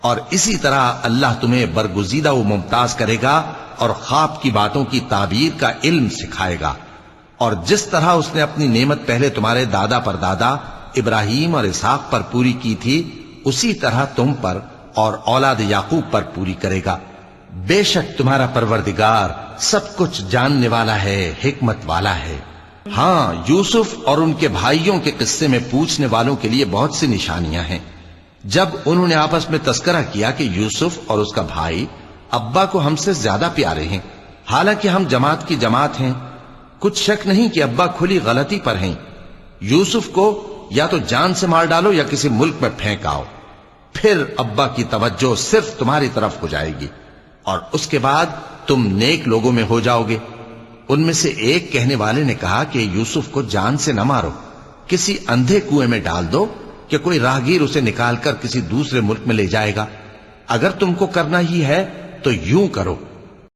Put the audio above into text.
اور اسی طرح اللہ تمہیں برگزیدہ و ممتاز کرے گا اور خواب کی باتوں کی تعبیر کا علم سکھائے گا، اور جس طرح اس نے اپنی نعمت پہلے تمہارے دادا پر دادا ابراہیم اور اسحاق پر پوری کی تھی، اسی طرح تم پر اور اولاد یعقوب پر پوری کرے گا۔ بے شک تمہارا پروردگار سب کچھ جاننے والا ہے، حکمت والا ہے۔ ہاں، یوسف اور ان کے بھائیوں کے قصے میں پوچھنے والوں کے لیے بہت سی نشانیاں ہیں۔ جب انہوں نے آپس میں تذکرہ کیا کہ یوسف اور اس کا بھائی ابا کو ہم سے زیادہ پیارے ہیں، حالانکہ ہم جماعت کی جماعت ہیں، کچھ شک نہیں کہ ابا کھلی غلطی پر ہیں، یوسف کو یا تو جان سے مار ڈالو یا کسی ملک میں پھینک آؤ، پھر ابا کی توجہ صرف تمہاری طرف ہو جائے گی اور اس کے بعد تم نیک لوگوں میں ہو جاؤ گے۔ ان میں سے ایک کہنے والے نے کہا کہ یوسف کو جان سے نہ مارو، کسی اندھے کنویں میں ڈال دو کہ کوئی راہگیر اسے نکال کر کسی دوسرے ملک میں لے جائے گا۔ اگر تم کو کرنا ہی ہے تو یوں کرو